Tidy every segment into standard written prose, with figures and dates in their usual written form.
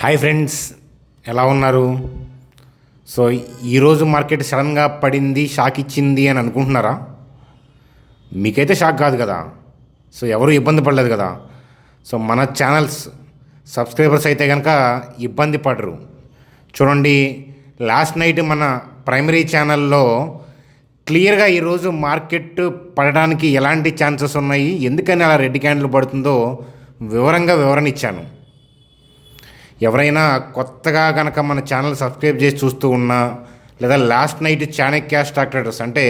Hi friends, ఎలా ఉన్నారు? So ఈరోజు మార్కెట్ సడన్గా పడింది, షాక్ ఇచ్చింది అని అనుకుంటున్నారా? మీకైతే షాక్ కాదు కదా. సో ఎవరు ఇబ్బంది పడలేదు కదా. సో మన ఛానల్స్ సబ్స్క్రైబర్స్ అయితే కనుక ఇబ్బంది పడరు. చూడండి, లాస్ట్ నైట్ మన ప్రైమరీ ఛానల్లో క్లియర్గా ఈరోజు మార్కెట్ పడడానికి ఎలాంటి ఛాన్సెస్ ఉన్నాయి, ఎందుకని అలా రెడ్ క్యాండిల్ పడుతుందో వివరణ ఇచ్చాను. ఎవరైనా కొత్తగా కనుక మన ఛానల్ సబ్స్క్రైబ్ చేసి చూస్తూ ఉన్నా, లేదా last night Chanakya stock traders అంటే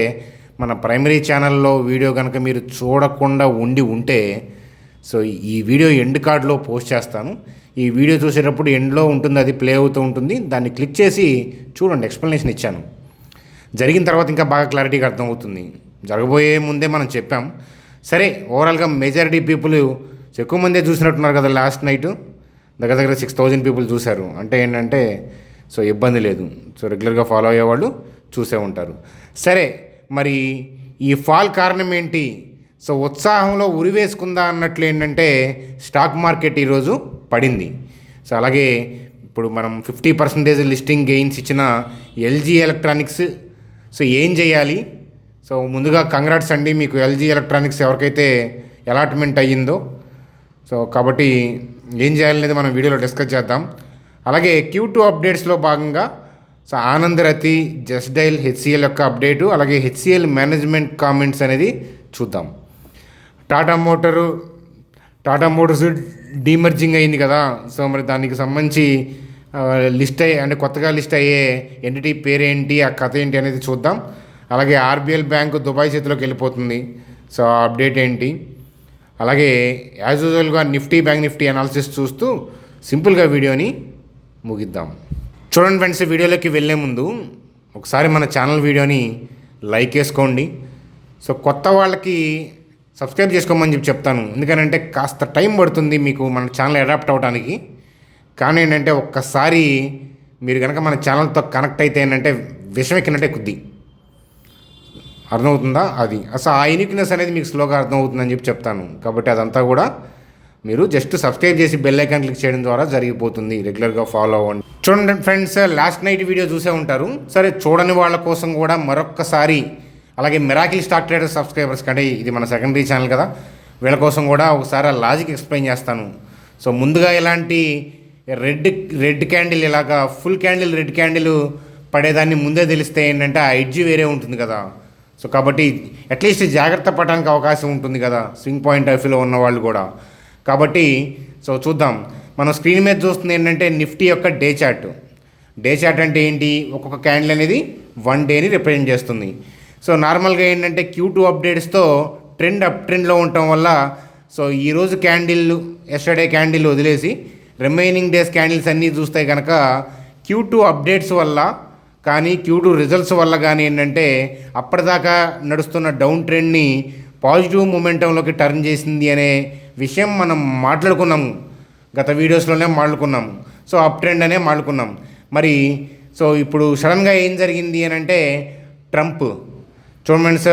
మన ప్రైమరీ ఛానల్లో వీడియో కనుక మీరు చూడకుండా ఉంటే, సో ఈ వీడియో ఎండ్ కార్డ్లో పోస్ట్ చేస్తాను. ఈ వీడియో చూసేటప్పుడు ఎండ్లో ఉంటుంది, అది ప్లే అవుతూ ఉంటుంది. దాన్ని క్లిక్ చేసి చూడండి, ఎక్స్ప్లెనేషన్ ఇచ్చాను. జరిగిన తర్వాత ఇంకా బాగా క్లారిటీగా అర్థమవుతుంది. జరగబోయే ముందే మనం చెప్పాం. సరే, ఓవరాల్గా మెజారిటీ పీపుల్ ఎక్కువ మందే చూసినట్టున్నారు కదా. లాస్ట్ నైట్ దగ్గర 6,000 పీపుల్ చూశారు. అంటే ఏంటంటే సో ఇబ్బంది లేదు. సో రెగ్యులర్గా ఫాలో అయ్యేవాళ్ళు చూసే ఉంటారు. సరే, మరి ఈ ఫాల్ కారణం ఏంటి? సో ఉత్సాహంలో ఉరివేసుకుందా అన్నట్లు ఏంటంటే స్టాక్ మార్కెట్ ఈరోజు పడింది. సో అలాగే ఇప్పుడు మనం 50% లిస్టింగ్ గెయిన్స్ ఇచ్చిన ఎల్జీ ఎలక్ట్రానిక్స్, సో ఏం చేయాలి? సో ముందుగా కంగ్రాట్స్ అండి మీకు, ఎల్జీ ఎలక్ట్రానిక్స్ ఎవరికైతే అలాట్మెంట్ అయ్యిందో. సో కాబట్టి ఏం చేయాలనేది మనం వీడియోలో డిస్కస్ చేద్దాం. అలాగే Q2 అప్డేట్స్లో భాగంగా సో ఆనందరతి, జస్ట్ డైల్, హెచ్సిఎల్ యొక్క అప్డేటు, అలాగే హెచ్సిఎల్ మేనేజ్మెంట్ కామెంట్స్ అనేది చూద్దాం. టాటా మోటార్స్ డీమర్జింగ్ అయింది కదా. సో మరి దానికి సంబంధించి అంటే కొత్తగా లిస్ట్ అయ్యే ఎంటిటీ పేరేంటి, ఆ కథ ఏంటి అనేది చూద్దాం. అలాగే ఆర్బిఎల్ బ్యాంకు దుబాయ్ చేతిలోకి వెళ్ళిపోతుంది. సో ఆ అప్డేట్ ఏంటి? అలాగే యాజ్ యూజువల్గా బ్యాంక్ నిఫ్టీ అనాలిసిస్ చూస్తూ సింపుల్గా వీడియోని ముగిద్దాం. చూడండి ఫ్రెండ్స్, వీడియోలోకి వెళ్ళే ముందు ఒకసారి మన ఛానల్ వీడియోని లైక్ వేసుకోండి. సో కొత్త వాళ్ళకి సబ్స్క్రైబ్ చేసుకోమని చెప్తాను. ఎందుకంటే కాస్త టైం పడుతుంది మీకు మన ఛానల్ అడాప్ట్ అవ్వడానికి. కానీ ఏంటంటే ఒక్కసారి మీరు కనుక మన ఛానల్తో కనెక్ట్ అయితే ఏంటంటే విషయం ఎక్కినట్టే కొద్ది అర్థమవుతుందా. అది అసలు ఆ యూనిక్నెస్ అనేది మీకు స్లోగా అర్థమవుతుందని చెప్తాను. కాబట్టి అదంతా కూడా మీరు జస్ట్ సబ్స్క్రైబ్ చేసి బెల్ ఐకాన్ క్లిక్ చేయడం ద్వారా జరిగిపోతుంది. రెగ్యులర్గా ఫాలో అవ్వండి. చూడండి ఫ్రెండ్స్, లాస్ట్ నైట్ వీడియో చూసే ఉంటారు. సరే, చూడని వాళ్ళ కోసం కూడా మరొక్కసారి, అలాగే మిరాకిల్ స్టాక్ ట్రేడర్స్ సబ్స్క్రైబర్స్ కంటే ఇది మన సెకండరీ ఛానల్ కదా, వీళ్ళ కోసం కూడా ఒకసారి ఆ లాజిక్ ఎక్స్ప్లెయిన్ చేస్తాను. సో ముందుగా ఇలాంటి రెడ్ క్యాండిల్, ఇలాగా ఫుల్ క్యాండిల్ రెడ్ క్యాండిల్ పడేదాన్ని ముందే తెలిస్తే ఏంటంటే ఆ ఎడ్జ్ వేరే ఉంటుంది కదా. సో కాబట్టి అట్లీస్ట్ జాగ్రత్త పడడానికి అవకాశం ఉంటుంది కదా స్వింగ్ పాయింట్ ఆఫ్ వ్యూలో ఉన్న వాళ్ళు కూడా. కాబట్టి సో చూద్దాం. మనం స్క్రీన్ మీద చూస్తుంది ఏంటంటే నిఫ్టీ యొక్క డే చార్ట్ అంటే ఏంటి? ఒక్కొక్క క్యాండిల్ అనేది 1 డేని రిప్రజెంట్ చేస్తుంది. సో నార్మల్గా ఏంటంటే Q2 అప్డేట్స్తో అప్ ట్రెండ్లో ఉండటం వల్ల సో ఈరోజు ఎస్టర్డే క్యాండిల్ వదిలేసి రిమైనింగ్ డేస్ క్యాండిల్స్ అన్నీ చూస్తే కనుక Q2 అప్డేట్స్ వల్ల కానీ Q2 రిజల్ట్స్ వల్ల కానీ ఏంటంటే అప్పటిదాకా నడుస్తున్న డౌన్ ట్రెండ్ని పాజిటివ్ మూమెంటంలోకి టర్న్ చేసింది అనే విషయం మనం మాట్లాడుకున్నాము, గత వీడియోస్లోనే మాట్లాడుకున్నాము. సో అప్ ట్రెండ్ అనే మాట్లాడుకున్నాం. మరి సో ఇప్పుడు సడన్గా ఏం జరిగింది అని అంటే ట్రంప్ చూడమెంట్స్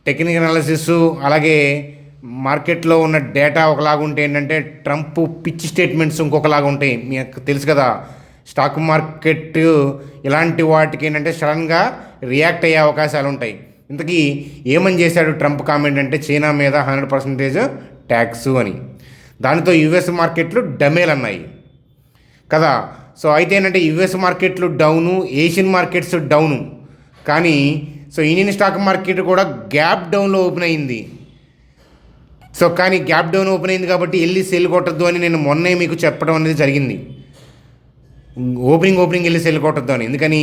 టెక్నికల్ అనాలిసిస్, అలాగే మార్కెట్లో ఉన్న డేటా ఒకలాగుంటే ఏంటంటే ట్రంప్ పిచ్ స్టేట్మెంట్స్ ఇంకొకలాగా ఉంటాయి. మీకు తెలుసు కదా, స్టాక్ మార్కెట్ ఇలాంటి వాటికి ఏంటంటే సడన్గా రియాక్ట్ అయ్యే అవకాశాలు ఉంటాయి. ఇంతకీ ఏమని చేశాడు ట్రంప్ కామెంట్ అంటే చైనా మీద 100% ట్యాక్స్ అని. దానితో యుఎస్ మార్కెట్లు డమేల్ అన్నాయి కదా. సో అయితే ఏంటంటే యుఎస్ మార్కెట్లు డౌను, ఏషియన్ మార్కెట్స్ డౌను. కానీ సో ఇండియన్ స్టాక్ మార్కెట్ కూడా గ్యాప్ డౌన్లో ఓపెన్ అయింది. సో కానీ గ్యాప్ డౌన్ ఓపెన్ అయింది కాబట్టి వెళ్ళి సెల్ కొట్టద్దు అని నేను మొన్నే మీకు చెప్పడం అనేది జరిగింది. ఓపెనింగ్ వెళ్ళి సెల్ కొట్టద్దు అని. ఎందుకని?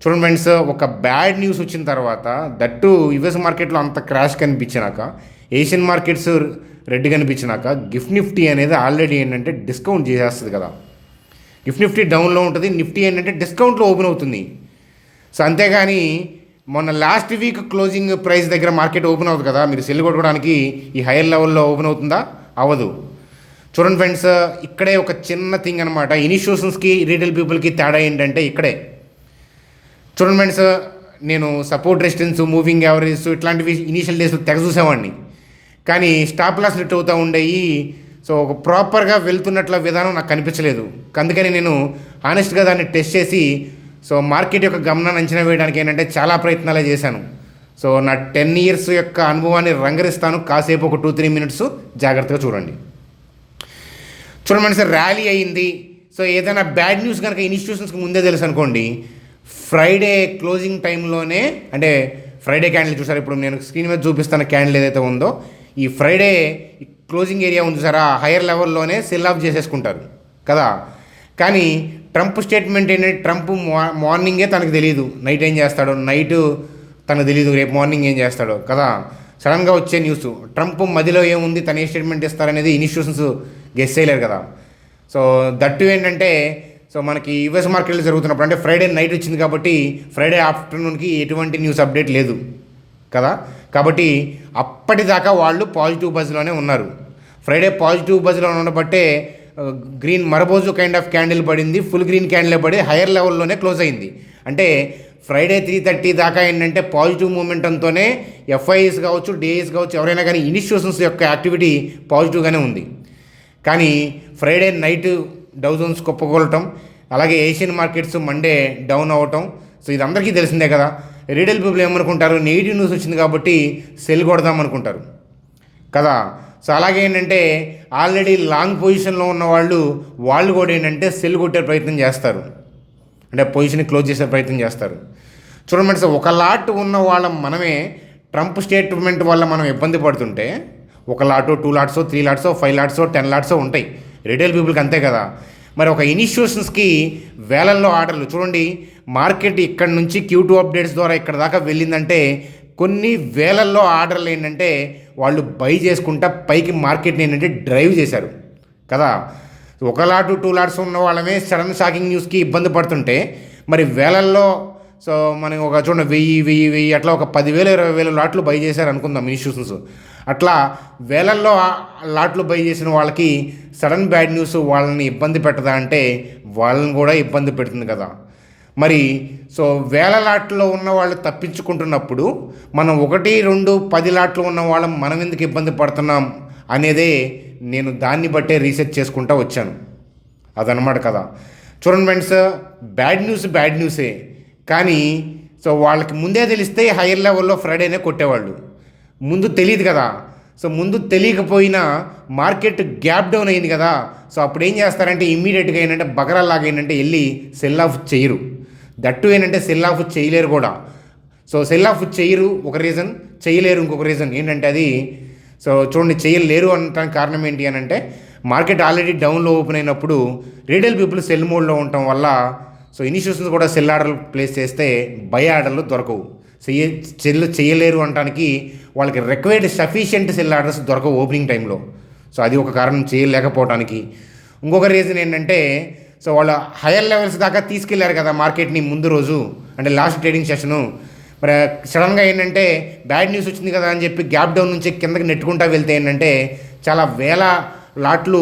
చూడండి ఫ్రెండ్స్, ఒక బ్యాడ్ న్యూస్ వచ్చిన తర్వాత, దట్టు యుఎస్ మార్కెట్లో అంత క్రాష్ కనిపించినాక, ఏషియన్ మార్కెట్స్ రెడ్ కనిపించినాక గిఫ్ట్ నిఫ్టీ అనేది ఆల్రెడీ ఏంటంటే డిస్కౌంట్ చేసేస్తుంది కదా. గిఫ్ట్ నిఫ్టీ డౌన్లో ఉంటుంది, నిఫ్టీ ఏంటంటే డిస్కౌంట్లో ఓపెన్ అవుతుంది. సో అంతేగాని మొన్న లాస్ట్ వీక్ క్లోజింగ్ ప్రైస్ దగ్గర మార్కెట్ ఓపెన్ అవుతుంది కదా, మీరు సెల్ కొట్టుకోవడానికి ఈ హైయర్ లెవెల్లో ఓపెన్ అవుతుందా? అవ్వదు. చూడండి ఫ్రెండ్స్, ఇక్కడే ఒక చిన్న థింగ్ అనమాట. ఇన్స్టిట్యూషన్స్కి రీటైల్ పీపుల్కి తేడా ఏంటంటే ఇక్కడే. చూడండి ఫ్రెండ్స్, నేను సపోర్ట్ రెసిస్టెన్స్, మూవింగ్ యావరేజ్ ఇట్లాంటివి ఇనీషియల్ డేస్లో తెగ చూసేవాడిని. కానీ స్టాప్ లాస్ లిట్ అవుతూ ఉండేవి. సో ఒక ప్రాపర్గా వెళ్తున్నట్ల విధానం నాకు కనిపించలేదు. అందుకని నేను హానెస్ట్గా దాన్ని టెస్ట్ చేసి సో మార్కెట్ యొక్క గమనాన్ని అంచనా వేయడానికి ఏంటంటే చాలా ప్రయత్నాలే చేశాను. సో నా 10 years యొక్క అనుభవాన్ని రంగరిస్తాను. కాసేపు ఒక 2-3 minutes జాగ్రత్తగా చూడండి. సార్, ర్యాలీ అయింది. సో ఏదైనా బ్యాడ్ న్యూస్ కనుక ఇన్స్టిట్యూషన్స్కి ముందే తెలుసు అనుకోండి, ఫ్రైడే క్లోజింగ్ టైంలోనే, అంటే ఫ్రైడే క్యాండిల్ చూసారు, ఇప్పుడు నేను స్క్రీన్ మీద చూపిస్తున్న క్యాండిల్ ఏదైతే ఉందో, ఈ ఫ్రైడే క్లోజింగ్ ఏరియా ఉంది సార్, ఆ హైయర్ లెవెల్లోనే సెల్ ఆఫ్ చేసేసుకుంటారు కదా. కానీ ట్రంప్ స్టేట్మెంట్ ఏంటంటే, ట్రంప్ మార్నింగే తనకు తెలియదు నైట్ ఏం చేస్తాడో, నైట్ తనకు తెలియదు రేపు మార్నింగ్ ఏం చేస్తాడో కదా. సడన్గా వచ్చే న్యూస్, ట్రంప్ మధ్యలో ఏముంది, తన ఏ స్టేట్మెంట్ ఇస్తారనేది ఇన్స్టిట్యూషన్స్ గెస్ చేయలేరు కదా. సో దట్టు ఏంటంటే, సో మనకి యూఎస్ మార్కెట్లో జరుగుతున్నప్పుడు, అంటే ఫ్రైడే నైట్ వచ్చింది కాబట్టి ఫ్రైడే ఆఫ్టర్నూన్కి ఎటువంటి న్యూస్ అప్డేట్ లేదు కదా. కాబట్టి అప్పటిదాకా వాళ్ళు పాజిటివ్ బజ్లోనే ఉన్నారు. ఫ్రైడే పాజిటివ్ బజ్లో ఉండబట్టే గ్రీన్ మరబోజు కైండ్ ఆఫ్ క్యాండిల్ పడింది, ఫుల్ గ్రీన్ క్యాండిల్ పడి హైయర్ లెవెల్లోనే క్లోజ్ అయింది. అంటే ఫ్రైడే 3:30 దాకా ఏంటంటే పాజిటివ్ మూమెంటంతోనే ఎఫ్ఐఎస్ కావచ్చు, డిఐఎస్ కావచ్చు, ఎవరైనా కానీ ఇన్స్టిట్యూషన్స్ యొక్క యాక్టివిటీ పాజిటివ్గానే ఉంది. కానీ ఫ్రైడే నైట్ డౌ జోన్స్ కుప్పకూలటం, అలాగే ఏషియన్ మార్కెట్స్ మండే డౌన్ అవ్వటం, సో ఇది అందరికీ తెలిసిందే కదా. రీటైల్ పీపుల్ ఏమనుకుంటారు, నెగిటివ్ న్యూస్ వచ్చింది కాబట్టి సెల్ కొడదాం అనుకుంటారు కదా. సో అలాగే ఏంటంటే ఆల్రెడీ లాంగ్ పొజిషన్లో ఉన్న వాళ్ళు కూడా ఏంటంటే సెల్ కొట్టే ప్రయత్నం చేస్తారు, అంటే పొజిషన్ క్లోజ్ చేసే ప్రయత్నం చేస్తారు. చూడండి సార్, ఒక లాట్ ఉన్న వాళ్ళం మనమే ట్రంప్ స్టేట్మెంట్ వల్ల మనం ఇబ్బంది పడుతుంటే, 1 lot 2 lots 3 lots 5 lots 10 lots ఉంటాయి రిటైల్ పీపుల్కి, అంతే కదా. మరి ఒక ఇన్స్టిట్యూషన్స్కి వేలల్లో ఆర్డర్లు చూడండి. మార్కెట్ ఇక్కడ నుంచి Q2 అప్డేట్స్ ద్వారా ఇక్కడ దాకా వెళ్ళిందంటే కొన్ని వేలల్లో ఆర్డర్లు ఏంటంటే వాళ్ళు బై చేసుకుంటా పైకి మార్కెట్ని ఏంటంటే డ్రైవ్ చేశారు కదా. 1 lot 2 lots ఉన్న వాళ్ళమే సడన్ షాకింగ్ న్యూస్కి ఇబ్బంది పడుతుంటే, మరి వేలల్లో, సో మనం ఒక చూడండి 1000 అట్లా ఒక 10,000 20,000 లాట్లు బై చేశారు అనుకుందాం ఇన్స్టిట్యూషన్స్. అట్లా వేలల్లో లాట్లు బై చేసిన వాళ్ళకి సడన్ బ్యాడ్ న్యూస్ వాళ్ళని ఇబ్బంది పెట్టదా అంటే వాళ్ళని కూడా ఇబ్బంది పెడుతుంది కదా. మరి సో వేల లాట్లో ఉన్న వాళ్ళు తప్పించుకుంటున్నప్పుడు మనం 1, 2, 10 లాట్లు ఉన్న వాళ్ళం మనం ఎందుకు ఇబ్బంది పడుతున్నాం అనేదే నేను దాన్ని బట్టే రీసెర్చ్ చేసుకుంటూ వచ్చాను. అదనమాట కదా. చూడండి ఫ్రెండ్స్, బ్యాడ్ న్యూసే, కానీ సో వాళ్ళకి ముందే తెలిస్తే హైయర్ లెవెల్లో ఫ్రైడేనే కొట్టేవాళ్ళు. ముందు తెలియదు కదా. సో ముందు తెలియకపోయినా మార్కెట్ గ్యాప్ డౌన్ అయింది కదా. సో అప్పుడు ఏం చేస్తారంటే ఇమ్మీడియట్గా ఏంటంటే బగరాలాగా ఏంటంటే వెళ్ళి సెల్ ఆఫ్ చేయరు. దట్టు ఏంటంటే సెల్ ఆఫ్ చేయలేరు కూడా. సో సెల్ ఆఫ్ చేయరు ఒక రీజన్, చేయలేరు ఇంకొక రీజన్ ఏంటంటే అది, సో చూడండి చేయలేరు అనడానికి కారణం ఏంటి అని అంటే, మార్కెట్ ఆల్రెడీ డౌన్లో ఓపెన్ అయినప్పుడు రీటైల్ పీపుల్ సెల్ మోడ్లో ఉండటం వల్ల సో ఇన్స్టిట్యూషన్స్ కూడా సెల్ ఆర్డర్లు ప్లేస్ చేస్తే బై ఆర్డర్లు దొరకవు. సెల్ చేయలేరు అనడానికి వాళ్ళకి రిక్వైర్డ్ సఫిషియెంట్ సెల్ ఆర్డర్స్ దొరకవు ఓపెనింగ్ టైంలో. సో అది ఒక కారణం చేయలేకపోవడానికి. ఇంకొక రీజన్ ఏంటంటే, సో వాళ్ళు హైయర్ లెవెల్స్ దాకా తీసుకెళ్లారు కదా మార్కెట్ని ముందు రోజు, అంటే లాస్ట్ ట్రేడింగ్ సెషను. మరి సడన్గా ఏంటంటే బ్యాడ్ న్యూస్ వచ్చింది కదా అని చెప్పి గ్యాప్ డౌన్ నుంచి కిందకి నెట్టుకుంటా వెళ్తే ఏంటంటే చాలా వేల లాట్లు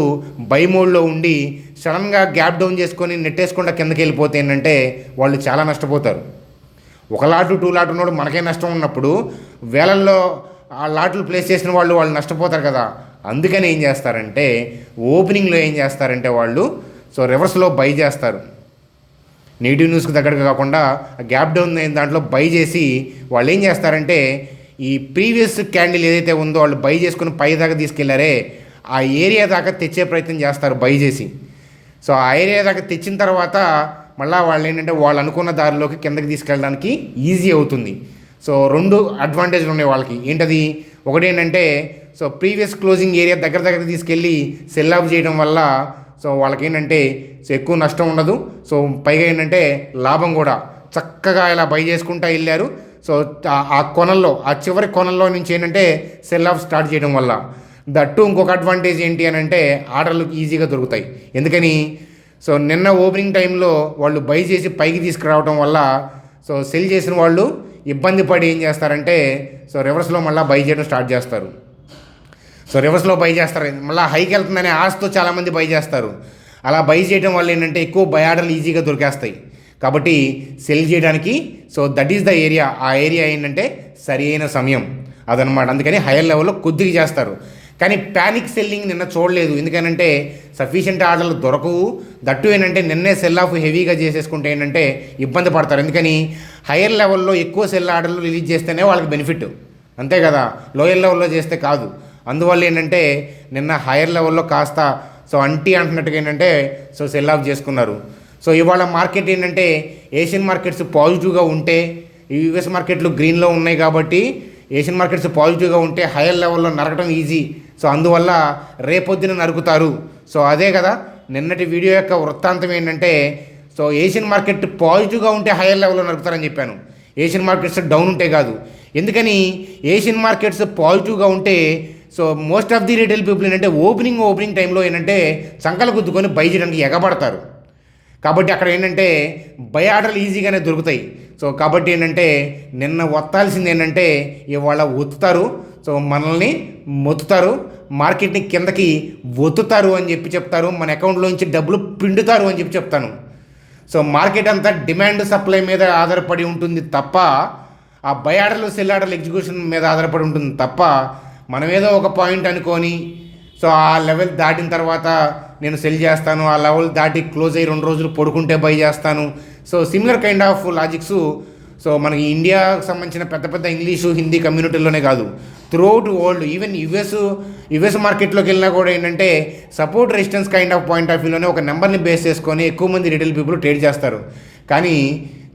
బై మోడ్లో ఉండి సడన్గా గ్యాప్ డౌన్ చేసుకొని నెట్టేసుకుంటా కిందకి వెళ్ళిపోతే ఏంటంటే వాళ్ళు చాలా నష్టపోతారు. 1 lot 2 lot ఉన్నప్పుడు మనకే నష్టం ఉన్నప్పుడు వేలల్లో ఆ లాట్లు ప్లేస్ చేసిన వాళ్ళు నష్టపోతారు కదా. అందుకని ఏం చేస్తారంటే ఓపెనింగ్లో ఏం చేస్తారంటే వాళ్ళు సో రివర్స్లో బై చేస్తారు. నెగిటివ్ న్యూస్కి దగ్గరగా కాకుండా గ్యాప్ డౌన్ అయిన దాంట్లో బై చేసి వాళ్ళు ఏం చేస్తారంటే ఈ ప్రీవియస్ క్యాండిల్ ఏదైతే ఉందో వాళ్ళు బై చేసుకుని పై దాకా తీసుకెళ్లారే ఆ ఏరియా దాకా తెచ్చే ప్రయత్నం చేస్తారు బై చేసి. సో ఆ ఏరియా దాకా తెచ్చిన తర్వాత మళ్ళీ వాళ్ళు ఏంటంటే వాళ్ళు అనుకున్న దారిలోకి కిందకి తీసుకెళ్ళడానికి ఈజీ అవుతుంది. సో 2 అడ్వాంటేజ్లు ఉన్నాయి వాళ్ళకి. ఏంటది, ఒకటి ఏంటంటే సో ప్రీవియస్ క్లోజింగ్ ఏరియా దగ్గర తీసుకెళ్ళి సెల్ ఆఫ్ చేయడం వల్ల సో వాళ్ళకి ఏంటంటే సో ఎక్కువ నష్టం ఉండదు. సో పైగా ఏంటంటే లాభం కూడా చక్కగా ఇలా బై చేసుకుంటూ వెళ్ళారు. సో ఆ కొనల్లో, ఆ చివరి కొనల్లో నుంచి ఏంటంటే సెల్ ఆఫ్ స్టార్ట్ చేయడం వల్ల. దట్టు ఇంకొక అడ్వాంటేజ్ ఏంటి అని అంటే ఆర్డర్లు ఈజీగా దొరుకుతాయి. ఎందుకని, సో నిన్న ఓపెనింగ్ టైంలో వాళ్ళు బై చేసి పైకి తీసుకురావడం వల్ల సో సెల్ చేసిన వాళ్ళు ఇబ్బంది పడి ఏం చేస్తారంటే సో రివర్స్లో మళ్ళీ బై చేయడం స్టార్ట్ చేస్తారు. సో రివర్స్లో బై చేస్తారు, మళ్ళీ హైకి వెళ్తుందనే ఆశతో చాలామంది బై చేస్తారు. అలా బై చేయడం వల్ల ఏంటంటే ఎక్కువ బై ఆర్డర్లు ఈజీగా దొరికేస్తాయి. కాబట్టి సెల్ చేయడానికి so that is the area, ఆ ఏరియా ఏంటంటే సరి అయిన సమయం అదనమాట. అందుకని హైయర్ లెవెల్లో కొద్దిగా చేస్తారు. కానీ ప్యానిక్ సెల్లింగ్ నిన్న చూడలేదు. ఎందుకనంటే సఫిషియెంట్ ఆర్డర్లు దొరకవు. దట్టు ఏంటంటే నిన్నే సెల్ ఆఫ్ హెవీగా చేసేసుకుంటే ఏంటంటే ఇబ్బంది పడతారు. ఎందుకని హైయర్ లెవెల్లో ఎక్కువ సెల్ ఆర్డర్లు రిలీజ్ చేస్తేనే వాళ్ళకి బెనిఫిట్, అంతే కదా, లోయర్ లెవెల్లో చేస్తే కాదు. అందువల్ల ఏంటంటే నిన్న హైయర్ లెవెల్లో కాస్త అంటున్నట్టుగా ఏంటంటే సెల్ ఆఫ్ చేసుకున్నారు. ఇవాళ మార్కెట్ ఏంటంటే ఏషియన్ మార్కెట్స్ పాజిటివ్గా ఉంటే, యూఎస్ మార్కెట్లు గ్రీన్లో ఉన్నాయి కాబట్టి ఏషియన్ మార్కెట్స్ పాజిటివ్గా ఉంటే హైయర్ లెవెల్లో నరకడం ఈజీ. అందువల్ల రేపొద్దున నరుకుతారు. అదే కదా నిన్నటి వీడియో యొక్క వృత్తాంతం ఏంటంటే ఏషియన్ మార్కెట్ పాజిటివ్గా ఉంటే హైయర్ లెవెల్లో నరుకుతారని చెప్పాను. ఏషియన్ మార్కెట్స్ డౌన్ ఉంటే కాదు. ఎందుకని ఏషియన్ మార్కెట్స్ పాజిటివ్గా ఉంటే most of the retail people ఏంటంటే ఓపెనింగ్ టైంలో ఏంటంటే చంకలు గుద్దుకొని బై చేయడానికి ఎగబడతారు. కాబట్టి అక్కడ ఏంటంటే బై ఆర్డర్లు ఈజీగానే దొరుకుతాయి. కాబట్టి ఏంటంటే నిన్న ఒత్తాల్సింది ఏంటంటే ఇవాళ ఒత్తుతారు. మనల్ని మొత్తుతారు, మార్కెట్ని కిందకి ఒత్తుతారు అని చెప్తారు. మన అకౌంట్లోంచి డబ్బులు పిండుతారు అని చెప్తాను. మార్కెట్ అంతా డిమాండ్ సప్లై మీద ఆధారపడి ఉంటుంది తప్ప ఆ బై ఆర్డర్లు సెల్ ఆర్డర్లు ఎగ్జిక్యూషన్ మీద ఆధారపడి ఉంటుంది తప్ప మనం ఏదో ఒక పాయింట్ అనుకొని ఆ లెవెల్ దాటిన తర్వాత నేను సెల్ చేస్తాను, ఆ లెవెల్ దాటి క్లోజ్ అయ్యి 2 రోజులు పడుకుంటే బై చేస్తాను. సిమిలర్ కైండ్ ఆఫ్ లాజిక్స్ మనకి ఇండియాకు సంబంధించిన పెద్ద ఇంగ్లీషు హిందీ కమ్యూనిటీలోనే కాదు, త్రూఅవుట్ వరల్డ్, ఈవెన్ యుఎస్ మార్కెట్లోకి వెళ్ళినా కూడా ఏంటంటే support resistance kind of point of వ్యూలోనే ఒక నెంబర్ని బేస్ చేసుకొని ఎక్కువ మంది రిటైల్ పీపుల్ ట్రేడ్ చేస్తారు. కానీ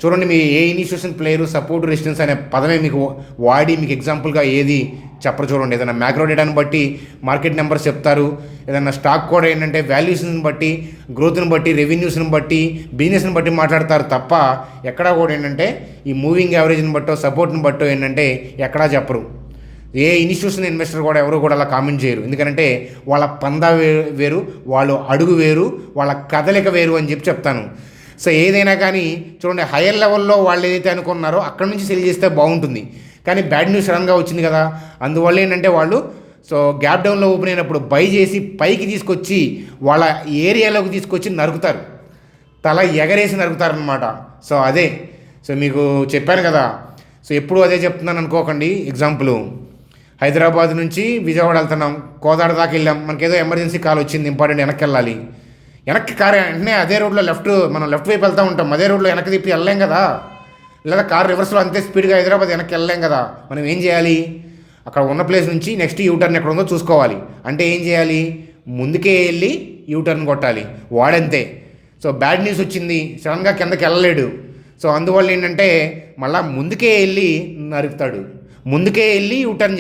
చూడండి, మీ ఏ ఇన్స్టిట్యూషన్ ప్లేయరు సపోర్ట్ రెసిస్టెన్స్ అనే పదమే మీకు వాడి మీకు ఎగ్జాంపుల్గా ఏది చెప్పరు. చూడండి, ఏదైనా మ్యాక్రో డేటాను బట్టి మార్కెట్ నెంబర్స్ చెప్తారు, ఏదైనా స్టాక్ కూడా ఏంటంటే వాల్యూస్ని బట్టి, గ్రోత్ని బట్టి, రెవెన్యూస్ని బట్టి, బిజినెస్ని బట్టి మాట్లాడతారు తప్ప ఎక్కడా కూడా ఏంటంటే ఈ మూవింగ్ యావరేజ్ని బట్టో సపోర్ట్ని బట్టో ఏంటంటే ఎక్కడా చెప్పరు. ఏ ఇన్స్టిట్యూషన్ ఇన్వెస్టర్ కూడా ఎవరు కూడా అలా కామెంట్ చేయరు. ఎందుకంటే వాళ్ళ పందా వేరు, వాళ్ళు అడుగు వేరు, వాళ్ళ కదలిక వేరు అని చెప్తాను. ఏదైనా కానీ చూడండి, హైయర్ లెవెల్లో వాళ్ళు ఏదైతే అనుకున్నారో అక్కడ నుంచి సెల్ చేస్తే బాగుంటుంది. కానీ బ్యాడ్ న్యూస్ సడన్గా వచ్చింది కదా, అందువల్ల ఏంటంటే వాళ్ళు గ్యాప్ డౌన్లో ఓపెన్ అయినప్పుడు బై చేసి పైకి తీసుకొచ్చి వాళ్ళ ఏరియాలోకి తీసుకొచ్చి నరుకుతారు, తల ఎగరేసి నరుకుతారనమాట. అదే మీకు చెప్పాను కదా. ఎప్పుడు అదే చెప్తున్నాను అనుకోకండి. ఎగ్జాంపుల్, హైదరాబాద్ నుంచి విజయవాడ వెళ్తున్నాం, కోదాడ దాకా వెళ్ళాం, మనకేదో ఎమర్జెన్సీ కాల్ వచ్చింది, ఇంపార్టెంట్, వెనక్కి వెళ్ళాలి. వెనక్కి కారు వెంటనే అదే రోడ్లో మనం లెఫ్ట్ వైపు వెళ్తూ ఉంటాం, అదే రోడ్లో వెనక్కి తిప్పి వెళ్ళలేం కదా, లేదా కార్ రివర్స్లో అంతే స్పీడ్గా హైదరాబాద్ వెనక్కి వెళ్ళలేం కదా. మనం ఏం చేయాలి, అక్కడ ఉన్న ప్లేస్ నుంచి నెక్స్ట్ యూటర్న్ ఎక్కడ ఉందో చూసుకోవాలి. అంటే ఏం చేయాలి, ముందుకే వెళ్ళి యూటర్న్ కొట్టాలి. వాడంతే. బ్యాడ్ న్యూస్ వచ్చింది, సడన్గా కిందకి వెళ్ళలేడు. అందువల్ల ఏంటంటే మళ్ళీ ముందుకే వెళ్ళి నరుకుతాడు. ముందుకే వెళ్ళి యూటర్న్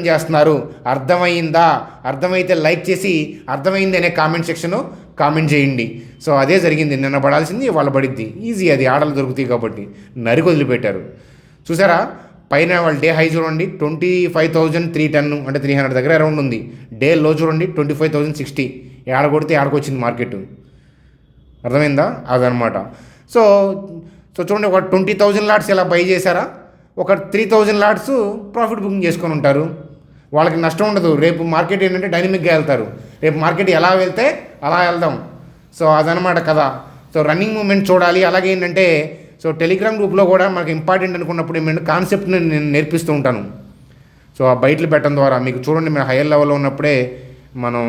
చేస్తున్నారు. అర్థమైందా? అర్థమైతే లైక్ చేసి అర్థమైంది అనే కామెంట్ సెక్షన్ కామెంట్ చేయండి. అదే జరిగింది. నిన్న పడాల్సింది వాళ్ళ పడిద్ది, ఈజీ. అది ఆర్డర్లు దొరుకుతాయి కాబట్టి నరికి వదిలిపెట్టారు. చూసారా, పైన వాళ్ళ డే హై చూడండి 25,310, అంటే 300 దగ్గర అరౌండ్ ఉంది. డే లో చూడండి 25,060. ఏడ కొడితే ఏడకొచ్చింది మార్కెట్. అర్థమైందా? అదనమాట. చూడండి, ఒక 20,000 లాట్స్ ఇలా బై చేశారా, ఒక 3,000 లాట్స్ ప్రాఫిట్ బుకింగ్ చేసుకొని ఉంటారు. వాళ్ళకి నష్టం ఉండదు. రేపు మార్కెట్ ఏంటంటే డైనమిక్గా వెళ్తారు. రేపు మార్కెట్ ఎలా వెళ్తే అలా వెళ్దాం. అదనమాట కదా. రన్నింగ్ మూమెంట్ చూడాలి. అలాగే ఏంటంటే టెలిగ్రామ్ గ్రూప్లో కూడా మనకి ఇంపార్టెంట్ అనుకున్నప్పుడు ఏమంటే కాన్సెప్ట్ని నేను నేర్పిస్తూ ఉంటాను. ఆ బయటలు పెట్టడం ద్వారా మీకు చూడండి, మేము హైయర్ లెవెల్లో ఉన్నప్పుడే మనం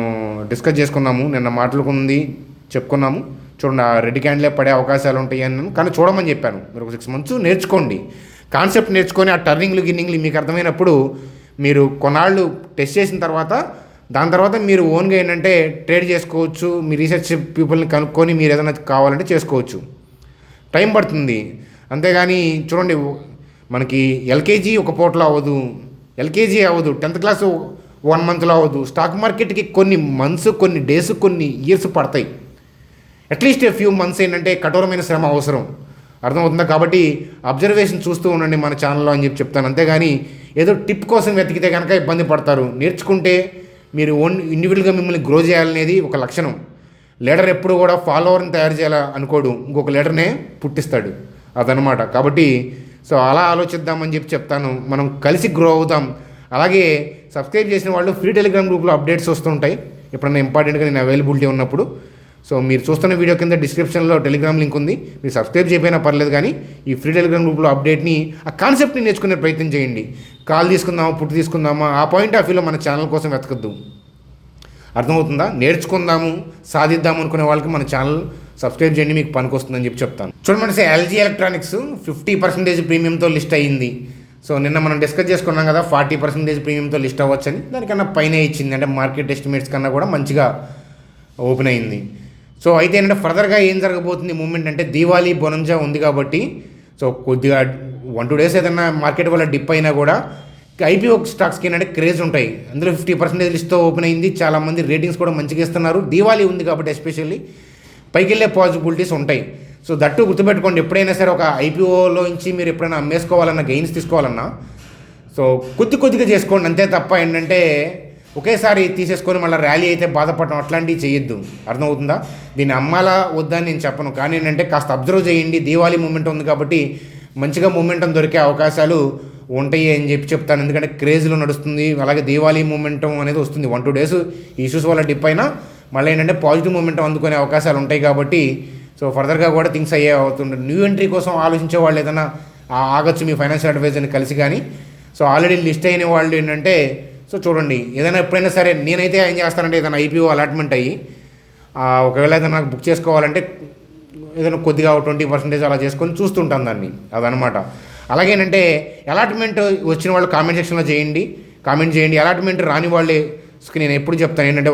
డిస్కస్ చేసుకున్నాము, నిన్న మాట్లాడుకుంది చెప్పుకున్నాము. చూడండి, ఆ రెడ్ క్యాండిలే పడే అవకాశాలు ఉంటాయి అని కానీ చూడమని చెప్పాను. మీరు ఒక 6 months నేర్చుకోండి, కాన్సెప్ట్ నేర్చుకొని ఆ టర్నింగ్లు గిన్నింగ్లు మీకు అర్థమైనప్పుడు మీరు కొన్నాళ్ళు టెస్ట్ చేసిన తర్వాత దాని తర్వాత మీరు ఓన్గా ఏంటంటే ట్రేడ్ చేసుకోవచ్చు. మీ రీసెర్చ్ పీపుల్ని కనుక్కొని మీరు ఏదైనా కావాలంటే చేసుకోవచ్చు. టైం పడుతుంది అంతేగాని చూడండి, మనకి ఎల్కేజీ ఒక పూటలో అవ్వదు, ఎల్కేజీ అవ్వదు, 10th క్లాస్ 1 monthలో అవ్వదు. స్టాక్ మార్కెట్కి కొన్ని మంత్స్, కొన్ని డేస్, కొన్ని ఇయర్స్ పడతాయి. అట్లీస్ట్ ఫ్యూ మంత్స్ ఏంటంటే కఠోరమైన శ్రమ అవసరం. అర్థమవుతుందా? కాబట్టి అబ్జర్వేషన్ చూస్తూ ఉండండి మన ఛానల్లో అని చెప్తాను. అంతేగాని ఏదో టిప్ కోసం వెతికితే కనుక ఇబ్బంది పడతారు. నేర్చుకుంటే మీరు ఇండివిజువల్గా మిమ్మల్ని గ్రో చేయాలనేది ఒక లక్షణం. లీడర్ ఎప్పుడు కూడా ఫాలోవర్ని తయారు చేయాలి అనుకోడు, ఇంకొక లీడర్నే పుట్టిస్తాడు. అదనమాట. కాబట్టి అలా ఆలోచిద్దామని చెప్తాను. మనం కలిసి గ్రో అవుతాం. అలాగే సబ్స్క్రైబ్ చేసిన వాళ్ళు ఫ్రీ టెలిగ్రామ్ గ్రూప్లో అప్డేట్స్ వస్తుంటాయి. ఎప్పుడన్నా ఇంపార్టెంట్గా నేను అవైలబిలిటీ ఉన్నప్పుడు సో మీరు చూస్తున్న వీడియో కింద డిస్క్రిప్షన్లో టెలిగ్రామ్ లింక్ ఉంది. మీరు సబ్స్క్రైబ్ చేయకపోయినా పర్లేదు, కానీ ఈ ఫ్రీ టెలిగ్రామ్ గ్రూప్లో అప్డేట్ని, ఆ కాన్సెప్ట్ని నేర్చుకునే ప్రయత్నం చేయండి. కాల్ తీసుకుందామా, పుట్టు తీసుకుందామా, ఆ పాయింట్ ఆఫ్ వ్యూలో మన ఛానల్ కోసం వెతకద్దు. అర్థమవుతుందా? నేర్చుకుందాము, సాధిద్దాము అనుకునే వాళ్ళకి మన ఛానల్ సబ్స్క్రైబ్ చేయండి, మీకు పనికొస్తుందని చెప్తాను. చూడండి, ఎల్జీ ఎలక్ట్రానిక్స్ 50% ప్రీమియంతో లిస్ట్ అయ్యింది. సో నిన్న మనం డిస్కస్ చేసుకున్నాం కదా, 40% ప్రీమియంతో లిస్ట్ అవ్వచ్చని. దానికన్నా పైన ఇచ్చింది, అంటే మార్కెట్ ఎస్టిమేట్స్ కన్నా కూడా మంచిగా ఓపెన్ అయింది. సో అయితే ఏంటంటే ఫర్దర్గా ఏం జరగబోతుంది మూమెంట్ అంటే, దీవాళీ బొనంజా ఉంది కాబట్టి, సో కొద్దిగా 1-2 డేస్ ఏదైనా మార్కెట్ వల్ల డిప్ అయినా కూడా ఐపీఓ స్టాక్స్కి ఏంటంటే క్రేజ్ ఉంటాయి. అందులో 50% లిస్ట్తో ఓపెన్ అయింది. చాలామంది రేటింగ్స్ కూడా మంచిగా ఇస్తున్నారు. దీవాళీ ఉంది కాబట్టి ఎస్పెషల్లీ పైకి వెళ్ళే పాసిబిలిటీస్ ఉంటాయి. సో దట్టు గుర్తుపెట్టుకోండి, ఎప్పుడైనా సరే ఒక ఐపీఓలో నుంచి మీరు ఎప్పుడైనా అమ్మేసుకోవాలన్నా, గెయిన్స్ తీసుకోవాలన్నా, సో కొద్దిగా చేసుకోండి అంతే తప్ప ఏంటంటే ఒకేసారి తీసేసుకొని మళ్ళీ ర్యాలీ అయితే బాధపడడం అట్లాంటివి చేయొద్దు. అర్థమవుతుందా? దీన్ని అమ్మాలా వద్దా అని నేను చెప్పను, కానీ ఏంటంటే కాస్త అబ్జర్వ్ చేయండి. దీవాళీ మూమెంట్ ఉంది కాబట్టి మంచిగా మూమెంటం దొరికే అవకాశాలు ఉంటాయి అని చెప్తాను. ఎందుకంటే క్రేజ్లో నడుస్తుంది. అలాగే దీవాళీ మూమెంటం అనేది వస్తుంది. 1-2 డేస్ ఇష్యూస్ వల్ల డిప్ అయినా మళ్ళీ ఏంటంటే పాజిటివ్ మూమెంటం అందుకునే అవకాశాలు ఉంటాయి కాబట్టి, సో ఫర్దర్గా కూడా థింగ్స్ అయ్యే అవుతుంది. న్యూ ఎంట్రీ కోసం ఆలోచించే వాళ్ళు ఏదైనా ఆగొచ్చు మీ ఫైనాన్షియల్ అడ్వైజర్ని కలిసి. కానీ సో ఆల్రెడీ లిస్ట్ అయిన వాళ్ళు ఏంటంటే, సో చూడండి, ఏదైనా ఎప్పుడైనా సరే నేనైతే ఏం చేస్తానంటే, ఏదైనా ఐపీఓ అలాట్మెంట్ అయ్యి ఒకవేళ ఏదైనా నాకు బుక్ చేసుకోవాలంటే ఏదైనా కొద్దిగా 20% అలా చేసుకొని చూస్తుంటాను దాన్ని. అదనమాట. అలాగేనంటే అలాట్మెంట్ వచ్చిన వాళ్ళు కామెంట్ సెక్షన్లో కామెంట్ చేయండి. అలాట్మెంట్ రాని వాళ్ళకి నేను ఎప్పుడు చెప్తాను ఏంటంటే,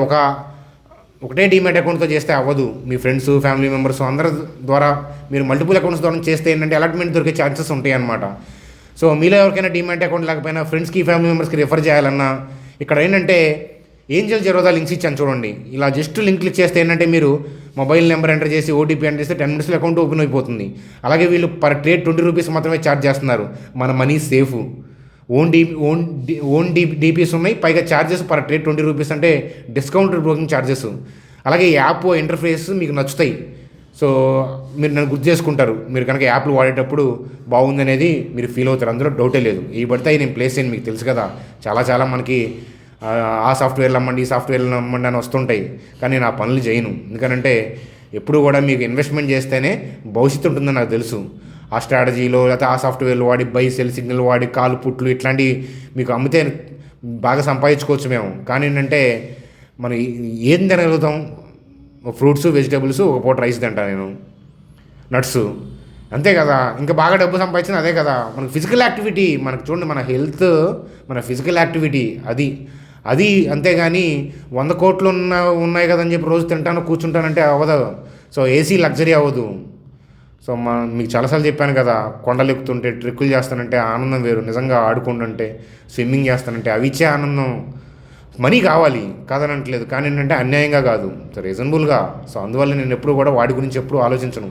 ఒకటే డీమ్యాట్ అకౌంట్తో చేస్తే అవ్వదు. మీ ఫ్రెండ్స్, ఫ్యామిలీ మెంబర్స్ అందరి ద్వారా మీరు మల్టిపుల్ అకౌంట్స్ ద్వారా చేస్తే ఏంటంటే అలాట్మెంట్ దొరికే ఛాన్సెస్ ఉంటాయి అన్నమాట. సో మీలో ఎవరికైనా డీమ్యాట్ అకౌంట్ లేకపోయినా ఫ్రెండ్స్కి, ఫ్యామిలీ మెంబర్స్కి రిఫర్ చేయాలన్నా, ఇక్కడ ఏంటంటే ఏంజల్ జెరోదా లింక్స్ ఇచ్చాను చూడండి. ఇలా జస్ట్ లింక్ క్లిక్ చేస్తే ఏంటంటే మీరు మొబైల్ నెంబర్ ఎంటర్ చేసి ఓటీపీ ఎంటర్ చేస్తే 10 minutesలో అకౌంట్ ఓపెన్ అయిపోతుంది. అలాగే వీళ్ళు పర్ ట్రేడ్ 20 రూపీస్ మాత్రమే ఛార్జ్ చేస్తున్నారు. మన మనీ సేఫ్. ఓన్ డీపీస్ ఉన్నాయి, పైగా ఛార్జెస్ పర్ ట్రేడ్ 20 రూపీస్, అంటే డిస్కౌంటెడ్ బ్రోకింగ్ ఛార్జెస్. అలాగే యాప్ ఇంటర్ఫేస్ మీకు నచ్చుతాయి. సో మీరు నన్ను గుర్తు చేసుకుంటారు. మీరు కనుక యాప్లు వాడేటప్పుడు బాగుందనేది మీరు ఫీల్ అవుతారు, అందులో డౌటే లేదు. ఈ పడితే నేను ప్లేస్ అయ్యి మీకు తెలుసు కదా, చాలా మనకి ఆ సాఫ్ట్వేర్లు అమ్మండి, ఈ సాఫ్ట్వేర్లు అమ్మండి అని వస్తుంటాయి. కానీ నేను ఆ పనులు చేయను. ఎందుకంటే ఎప్పుడు కూడా మీకు ఇన్వెస్ట్మెంట్ చేస్తేనే భవిష్యత్తు ఉంటుందని నాకు తెలుసు. ఆ స్ట్రాటజీలో లేకపోతే ఆ సాఫ్ట్వేర్లు వాడి, బై సెల్ సిగ్నల్ వాడి, కాలు పుట్లు ఇట్లాంటివి మీకు అమ్మితే బాగా సంపాదించుకోవచ్చు మేము. కానీ ఏంటంటే మనం ఏం తినగలుగుతాం? ఫ్రూట్స్, వెజిటేబుల్స్, ఒక పూట రైస్ తింటా నేను, నట్స్, అంతే కదా. ఇంకా బాగా డబ్బు సంపాదించిన అదే కదా. మనకు ఫిజికల్ యాక్టివిటీ, మనకు చూడండి, మన హెల్త్, మన ఫిజికల్ యాక్టివిటీ అది అంతేగాని 100 కోట్లు ఉన్నాయి కదని చెప్పి రోజు తింటాను కూర్చుంటానంటే అవ్వదు. సో ఏసీ లగ్జరీ అవ్వదు. సో మీకు చాలాసార్లు చెప్పాను కదా, కొండలు ఎక్కుతుంటే, ట్రిక్కులు చేస్తానంటే ఆనందం వేరు. నిజంగా ఆడుకుంటుంటే, స్విమ్మింగ్ చేస్తానంటే అవి ఇచ్చే ఆనందం. మనీ కావాలి కాదనట్లేదు, కానీ ఏంటంటే అన్యాయంగా కాదు, సో రీజనబుల్గా. సో అందువల్ల నేను ఎప్పుడు కూడా వాటి గురించి ఎప్పుడు ఆలోచించను.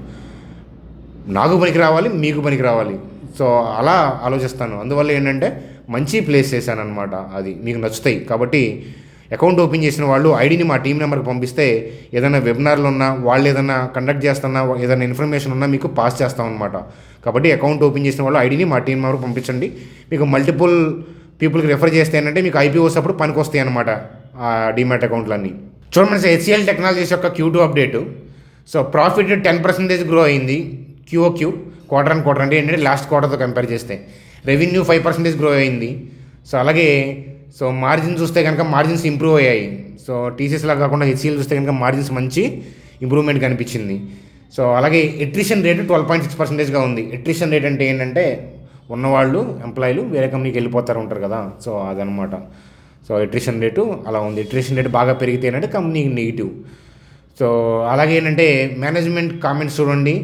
నాకు పనికి రావాలి, మీకు పనికి రావాలి. సో అలా ఆలోచిస్తాను. అందువల్ల ఏంటంటే మంచి ప్లేస్ చేశాను అనమాట. అది మీకు నచ్చుతాయి కాబట్టి అకౌంట్ ఓపెన్ చేసిన వాళ్ళు ఐడిని మా టీం నెంబర్కి పంపిస్తే ఏదైనా వెబినార్లు ఉన్నా, వాళ్ళు ఏదైనా కండక్ట్ చేస్తున్నా, ఏదైనా ఇన్ఫర్మేషన్ ఉన్నా మీకు పాస్ చేస్తామన్నమాట. కాబట్టి అకౌంట్ ఓపెన్ చేసిన వాళ్ళు ఐడిని మా టీం నెంబర్కి పంపించండి. మీకు మల్టిపుల్ పీపుల్కి రెఫర్ చేస్తే ఏంటంటే మీకు ఐపీఓస్ అప్పుడు పనికి వస్తాయి అన్నమాట ఆ డీమ్యాట్ అకౌంట్లన్నీ. చూడండి, హెచ్సిఎల్ టెక్నాలజీస్ యొక్క Q2 update. So profit 10% grow అయింది QOQ, క్వార్టర్ అండ్ క్వార్టర్, అంటే ఏంటంటే లాస్ట్ క్వార్టర్తో కంపేర్ చేస్తే. రెవెన్యూ 5% గ్రో అయింది. సో అలాగే సో మార్జిన్ చూస్తే కనుక మార్జిన్స్ ఇంప్రూవ్ అయ్యాయి. సో టీసీఎస్లా కాకుండా హెచ్సిఎల్ చూస్తే కనుక మార్జిన్స్ మంచి ఇంప్రూవ్మెంట్ కనిపించింది. సో అలాగే ఎట్రిషన్ రేటు 12.6%గా ఉంది. ఎట్రిషన్ రేట్ అంటే ఏంటంటే ఉన్నవాళ్ళు, ఎంప్లాయీలు వేరే కంపెనీకి వెళ్ళిపోతారు ఉంటారు కదా, సో అదనమాట. సో ఎట్రిషన్ రేటు అలా ఉంది. ఎట్రిషన్ రేటు బాగా పెరిగితే ఏంటంటే కంపెనీకి నెగిటివ్. సో అలాగే ఏంటంటే మేనేజ్మెంట్ కామెంట్స్ చూడండి,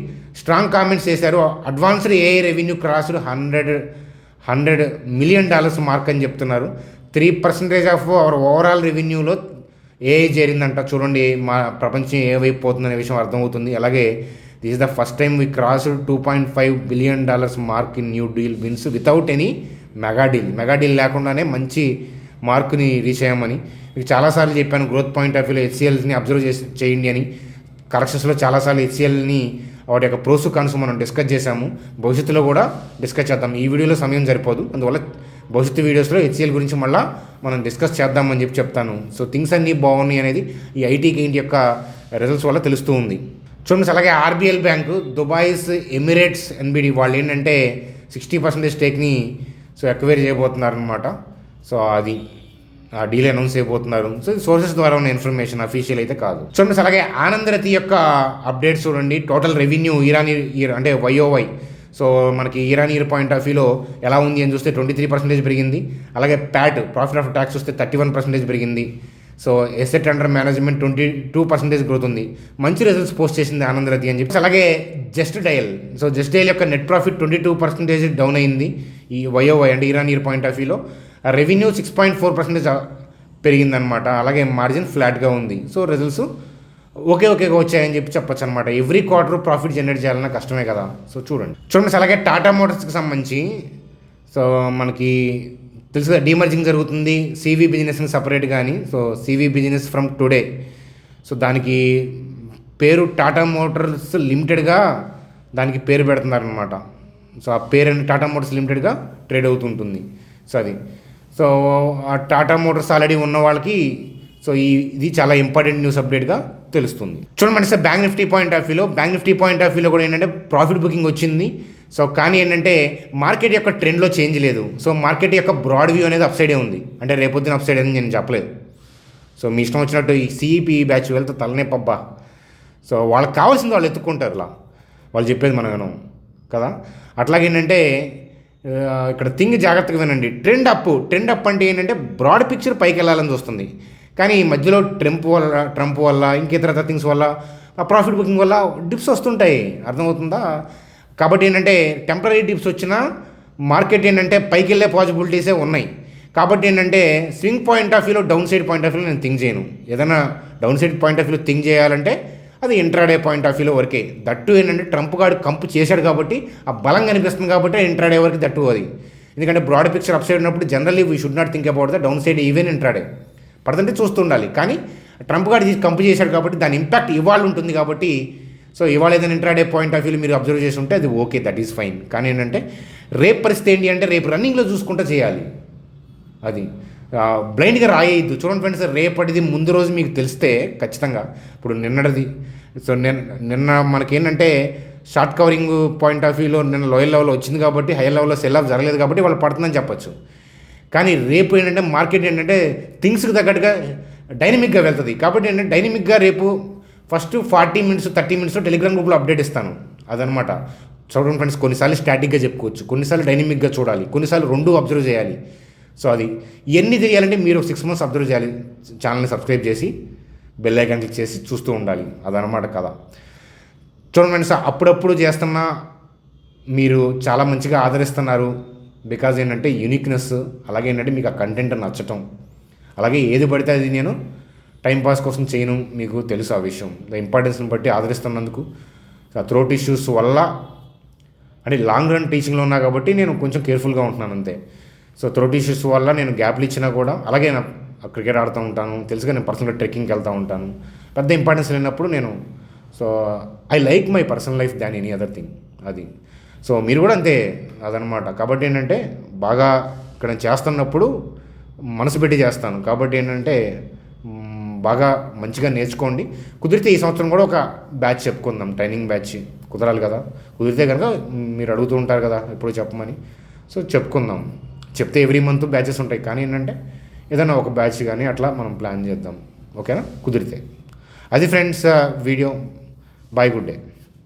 స్ట్రాంగ్ కామెంట్స్ చేశారు. Advanced AI revenue crossed $100 million mark అని చెప్తున్నారు. 3% ఆఫ్ అవర్ ఓవరాల్ రెవెన్యూలో ఏఐ చేరిందంట. చూడండి మా ప్రపంచం ఏ వైపు పోతుందనే విషయం అర్థమవుతుంది. అలాగే this is the first time we crossed $2.5 billion mark in new deal wins without any mega deal లేకుండానే మంచి మార్కుని రీచ్ అయ్యామని మీకు చాలాసార్లు చెప్పాను. గ్రోత్ పాయింట్ ఆఫ్ వ్యూలో హెచ్సిఎల్ని అబ్జర్వ్ చేయండి అని. కరెక్షన్స్లో చాలాసార్లు హెచ్సిఎల్ని వాటి యొక్క ప్రోస్ కాన్స్ మనం డిస్కస్ చేశాము. భవిష్యత్తులో కూడా డిస్కస్ చేద్దాం. ఈ వీడియోలో సమయం సరిపోదు, అందువల్ల భవిష్యత్తు వీడియోస్లో హెచ్సిఎల్ గురించి మళ్ళీ మనం డిస్కస్ చేద్దామని చెప్తాను. సో థింగ్స్ అన్నీ బాగున్నాయి అనేది ఈ ఐటీ గెయింట్ యొక్క రిజల్ట్స్ వల్ల తెలుస్తూ ఉంది. చూడండి, అలాగే ఆర్బిఎల్ బ్యాంకు, దుబాయ్స్ ఎమిరేట్స్ ఎన్బిడి వాళ్ళు ఏంటంటే 60% స్టేక్ని ఎక్వైర్ చేయబోతున్నారు అనమాట. సో అది ఆ డీల్ అనౌన్స్ అయిపోతున్నారు. సో సోర్సెస్ ద్వారా ఉన్న ఇన్ఫర్మేషన్, అఫీషియల్ అయితే కాదు. చూడండి, అలాగే ఆనందరతి యొక్క అప్డేట్స్ చూడండి. టోటల్ రెవెన్యూ ఇరాన్ ఇయర్ అంటే YOY, సో మనకి ఇరాన్ ఇయర్ పాయింట్ ఆఫ్ వ్యూలో ఎలా ఉంది అని చూస్తే 23% పెరిగింది. అలాగే ప్యాట్, ప్రాఫిట్ ఆఫ్టర్ ట్యాక్స్ చూస్తే 31% పెరిగింది. So asset under management 22% growth ఉంది. మంచి రిజల్ట్స్ పోస్ట్ చేసింది ఆనందరతి అని చెప్పి. అలాగే just dial, so just dial యొక్క నెట్ ప్రాఫిట్ 22% డౌన్ అయింది ఈ YOY అంటే ఇరాన్ ఇయర్ పాయింట్ ఆఫ్ వ్యూలో. రెవెన్యూ 6.4% పెరిగిందనమాట. అలాగే మార్జిన్ ఫ్లాట్గా ఉంది. సో రిజల్ట్స్ ఓకేగా వచ్చాయని చెప్పొచ్చు అనమాట. ఎవ్రీ క్వార్టర్ ప్రాఫిట్ జనరేట్ చేయాలన్నా కష్టమే కదా. సో చూడండి అలాగే టాటా మోటార్స్కి సంబంధించి సో మనకి తెలుసు కదా, డీమర్జింగ్ జరుగుతుంది CV బిజినెస్ని సపరేట్ కానీ. So CV business from today, so దానికి పేరు టాటా మోటార్స్ లిమిటెడ్గా దానికి పేరు పెడుతున్నారనమాట. సో ఆ పేరు టాటా మోటార్స్ లిమిటెడ్గా ట్రేడ్ అవుతుంటుంది. సో అది సో ఆ టాటా మోటార్స్ ఆల్రెడీ ఉన్న వాళ్ళకి సో ఇది చాలా ఇంపార్టెంట్ న్యూస్ అప్డేట్గా తెలుస్తుంది. చూడండి మన బ్యాంక్ నిఫ్టీ పాయింట్ ఆఫ్ వ్యూలో కూడా ఏంటంటే ప్రాఫిట్ బుకింగ్ వచ్చింది. సో కానీ ఏంటంటే మార్కెట్ యొక్క ట్రెండ్లో చేంజ్ లేదు. సో మార్కెట్ యొక్క బ్రాడ్ వ్యూ అనేది అప్సైడే ఉంది. అంటే రేపొద్దున అప్సైడ్ అని నేను చెప్పలేదు. సో మీ ఇష్టం వచ్చినట్టు ఈ CEP బ్యాచ్ వెళ్తే తలనే పబ్బా. సో వాళ్ళకి కావాల్సింది వాళ్ళు ఎత్తుక్కుంటారు, ఇలా వాళ్ళు చెప్పేది మనం కదా. అట్లాగేంటంటే ఇక్కడ థింగ్ జాగ్రత్తగా వినండి. ట్రెండ్ అప్ అంటే ఏంటంటే బ్రాడ్ పిక్చర్ పైకి వెళ్ళాలని చూస్తుంది. కానీ ఈ మధ్యలో ట్రంప్ వల్ల ఇంకేతర థింగ్స్ వల్ల ఆ ప్రాఫిట్ బుకింగ్ వల్ల డిప్స్ వస్తుంటాయి, అర్థమవుతుందా. కాబట్టి ఏంటంటే టెంపరీ డిప్స్ వచ్చినా మార్కెట్ ఏంటంటే పైకి వెళ్ళే పాసిబిలిటీసే ఉన్నాయి. కాబట్టి ఏంటంటే స్వింగ్ పాయింట్ ఆఫ్ వ్యూలో, డౌన్ సైడ్ పాయింట్ ఆఫ్ వ్యూలో నేను థింక్ చేయను. ఏదైనా డౌన్ సైడ్ పాయింట్ ఆఫ్ వ్యూలో థింక్ చేయాలంటే అది ఇంట్రాడే పాయింట్ ఆఫ్ వ్యూలో వరకే. దట్టు ఏంటంటే ట్రంప్ గాడు కంపు చేశాడు కాబట్టి ఆ బలం కనిపిస్తుంది కాబట్టి ఇంట్రాడే వరకు దట్టు అది. ఎందుకంటే బ్రాడ్ పిక్చర్ అప్ సైడ్ ఉన్నప్పుడు generally we should not think about the down side even intraday పడుతుంటే చూస్తూ ఉండాలి. కానీ ట్రంప్ గాడు కంపు చేశాడు కాబట్టి దాని ఇంపాక్ట్ ఇవాళ ఉంటుంది. కాబట్టి సో ఇవాళ ఏదైనా ఇంట్రాడే పాయింట్ ఆఫ్ వ్యూలో మీరు అబ్జర్వ్ చేసి ఉంటే అది ఓకే, దట్ ఈస్ ఫైన్. కానీ ఏంటంటే రేపు పరిస్థితి ఏంటి అంటే రేపు రన్నింగ్లో చూసుకుంటూ చేయాలి. అది బ్లైండ్గా రాయేయద్దు. చూడండి ఫ్రెండ్స్, రేపటిది ముందు రోజు మీకు తెలిస్తే ఖచ్చితంగా, ఇప్పుడు నిన్నటిది సో నిన్న మనకేంటంటే షార్ట్ కవరింగ్ పాయింట్ ఆఫ్ వ్యూలో నిన్న లోయర్ లెవెల్లో వచ్చింది కాబట్టి హైయర్ లెవెల్లో సెల్ ఆఫ్ జరగలేదు కాబట్టి వాళ్ళు పడుతుందని చెప్పచ్చు. కానీ రేపు ఏంటంటే మార్కెట్ ఏంటంటే థింగ్స్కి తగ్గట్టుగా డైనమిక్గా వెళ్తుంది. కాబట్టి ఏంటంటే డైనమిక్గా రేపు ఫస్ట్ 40 మినిట్స్ 30 మినిట్స్లో టెలిగ్రామ్ గ్రూప్లో అప్డేట్ ఇస్తాను. అదనమాట. చూడండి ఫ్రెండ్స్, కొన్నిసార్లు స్టాటిక్గా చెప్పుకోవచ్చు, కొన్నిసార్లు డైనమిక్గా చూడాలి, కొన్నిసార్లు రెండు అబ్జర్వ్ చేయాలి. సో అది ఇవన్నీ తెలియాలంటే మీరు 6 months అబ్జర్వ్ చేయాలి. ఛానల్ని సబ్స్క్రైబ్ చేసి బెల్ ఐకాన్ క్లిక్ చేసి చూస్తూ ఉండాలి. అదనమాట కదా. చూడండి ఫ్రెండ్స్, అప్పుడప్పుడు చేస్తున్నా మీరు చాలా మంచిగా ఆదరిస్తున్నారు. బికాజ్ ఏంటంటే యూనిక్నెస్, అలాగే ఏంటంటే మీకు ఆ కంటెంట్ నచ్చటం, అలాగే ఏది పడితే అది నేను టైంపాస్ కోసం చేయను, మీకు తెలుసు ఆ విషయం. ఇంపార్టెన్స్ని బట్టి ఆదరిస్తున్నందుకు. థ్రోట్ ఇష్యూస్ వల్ల అంటే లాంగ్ రన్ టీచింగ్లో ఉన్నా కాబట్టి నేను కొంచెం కేర్ఫుల్గా ఉంటున్నాను అంతే. సో థ్రోట్ ఇష్యూస్ వల్ల నేను గ్యాప్లు ఇచ్చినా కూడా, అలాగే నా క్రికెట్ ఆడుతూ ఉంటాను, తెలుసుగా నేను పర్సనల్గా ట్రెక్కింగ్కి వెళ్తూ ఉంటాను. పెద్ద ఇంపార్టెన్స్ లేనప్పుడు నేను so I like my personal life than any other thing. అది సో మీరు కూడా అంతే, అదనమాట. కాబట్టి ఏంటంటే బాగా ఇక్కడ చేస్తున్నప్పుడు మనసు పెట్టి చేస్తాను. కాబట్టి ఏంటంటే బాగా మంచిగా నేర్చుకోండి. కుదిరితే ఈ సంవత్సరం కూడా ఒక బ్యాచ్ చెప్పుకుందాం, ట్రైనింగ్ బ్యాచ్. కుదరాలి కదా. కుదిరితే కనుక మీరు అడుగుతూ ఉంటారు కదా ఎప్పుడు చెప్పమని, సో చెప్పుకుందాం. చెప్తే ఎవ్రీ మంత్ బ్యాచెస్ ఉంటాయి. కానీ ఏంటంటే ఏదైనా ఒక బ్యాచ్ కానీ అట్లా మనం ప్లాన్ చేద్దాం, ఓకేనా, కుదిరితే. అది friends video. Bye, good day.